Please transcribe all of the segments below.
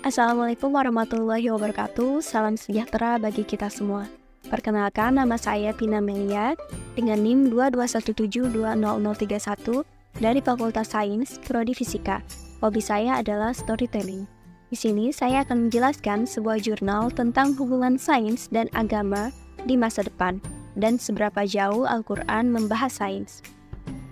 Assalamualaikum warahmatullahi wabarakatuh. Salam sejahtera bagi kita semua. Perkenalkan, nama saya Pina Melia dengan NIM 2217200031 dari Fakultas Sains, Prodi Fisika. Hobi saya adalah storytelling. Di sini saya akan menjelaskan sebuah jurnal tentang hubungan sains dan agama di masa depan dan seberapa jauh Al-Quran membahas sains.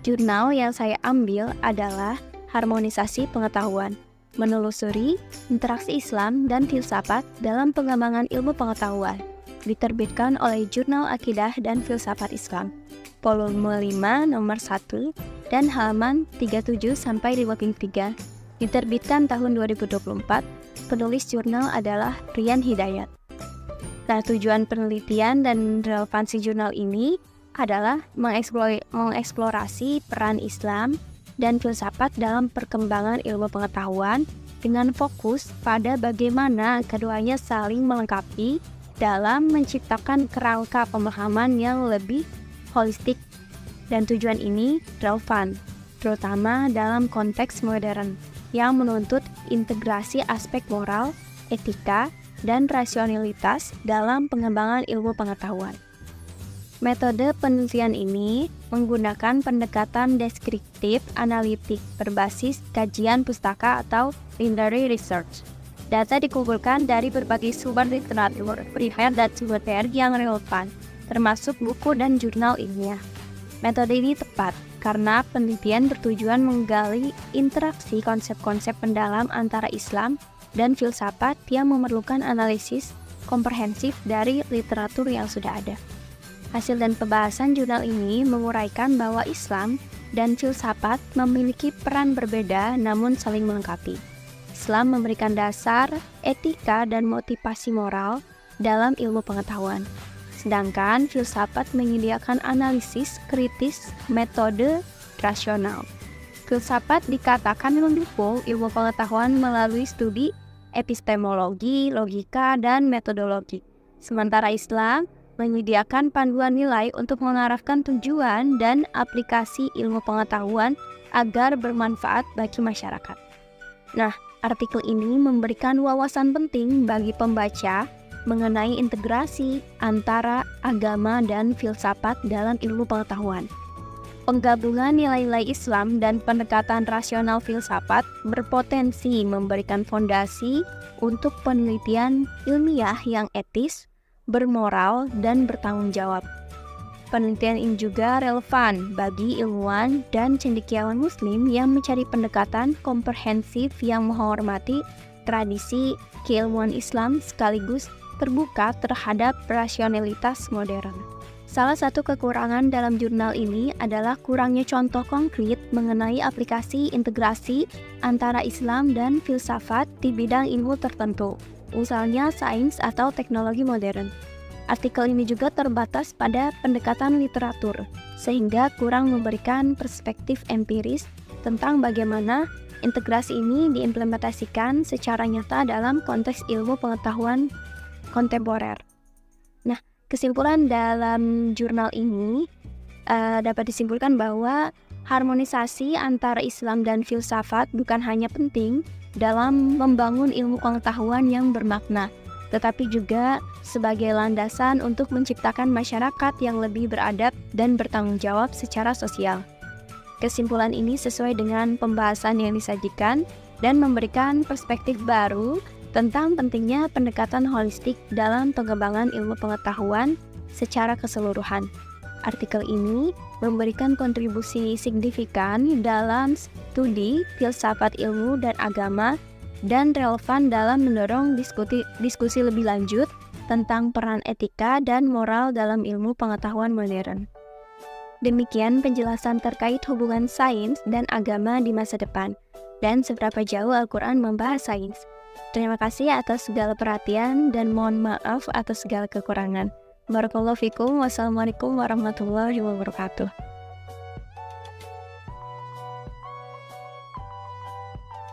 Jurnal yang saya ambil adalah Harmonisasi Pengetahuan, menelusuri interaksi Islam dan filsafat dalam pengembangan ilmu pengetahuan, diterbitkan oleh Jurnal Akidah dan Filsafat Islam, volume 5 nomor 1 dan halaman 37-53, diterbitkan tahun 2024. Penulis jurnal adalah Rian Hidayat. Nah, tujuan penelitian dan relevansi jurnal ini adalah mengeksplorasi peran Islam dan filsafat dalam perkembangan ilmu pengetahuan dengan fokus pada bagaimana keduanya saling melengkapi dalam menciptakan kerangka pemahaman yang lebih holistik, dan tujuan ini relevan terutama dalam konteks modern yang menuntut integrasi aspek moral, etika, dan rasionalitas dalam pengembangan ilmu pengetahuan. Metode penelitian ini menggunakan pendekatan deskriptif analitik berbasis kajian pustaka atau literary research. Data dikumpulkan dari berbagai sumber literatur, primer dan sekunder yang relevan, termasuk buku dan jurnal ilmiah. Metode ini tepat karena penelitian bertujuan menggali interaksi konsep-konsep pendalam antara Islam dan filsafat yang memerlukan analisis komprehensif dari literatur yang sudah ada. Hasil dan pembahasan jurnal ini menguraikan bahwa Islam dan filsafat memiliki peran berbeda namun saling melengkapi. Islam memberikan dasar, etika, dan motivasi moral dalam ilmu pengetahuan. Sedangkan filsafat menyediakan analisis kritis metode rasional. Filsafat dikatakan mendukung ilmu pengetahuan melalui studi epistemologi, logika, dan metodologi. Sementara Islam menyediakan panduan nilai untuk mengarahkan tujuan dan aplikasi ilmu pengetahuan agar bermanfaat bagi masyarakat. Nah, artikel ini memberikan wawasan penting bagi pembaca mengenai integrasi antara agama dan filsafat dalam ilmu pengetahuan. Penggabungan nilai-nilai Islam dan pendekatan rasional filsafat berpotensi memberikan fondasi untuk penelitian ilmiah yang etis, bermoral, dan bertanggung jawab. Penelitian ini juga relevan bagi ilmuwan dan cendekiawan muslim yang mencari pendekatan komprehensif yang menghormati tradisi keilmuan Islam sekaligus terbuka terhadap rasionalitas modern. Salah satu kekurangan dalam jurnal ini adalah kurangnya contoh konkret mengenai aplikasi integrasi antara Islam dan filsafat di bidang ilmu tertentu, misalnya sains atau teknologi modern. Artikel ini juga terbatas pada pendekatan literatur, sehingga kurang memberikan perspektif empiris tentang bagaimana integrasi ini diimplementasikan secara nyata dalam konteks ilmu pengetahuan kontemporer. Nah, kesimpulan dalam jurnal ini dapat disimpulkan bahwa harmonisasi antara Islam dan filsafat bukan hanya penting dalam membangun ilmu pengetahuan yang bermakna, tetapi juga sebagai landasan untuk menciptakan masyarakat yang lebih beradab dan bertanggung jawab secara sosial. Kesimpulan ini sesuai dengan pembahasan yang disajikan dan memberikan perspektif baru tentang pentingnya pendekatan holistik dalam pengembangan ilmu pengetahuan secara keseluruhan. Artikel ini memberikan kontribusi signifikan dalam studi filsafat ilmu dan agama dan relevan dalam mendorong diskusi lebih lanjut tentang peran etika dan moral dalam ilmu pengetahuan modern. Demikian penjelasan terkait hubungan sains dan agama di masa depan dan seberapa jauh Al-Quran membahas sains. Terima kasih atas segala perhatian dan mohon maaf atas segala kekurangan. Barakallahu fikum. Wassalamualaikum warahmatullahi wabarakatuh.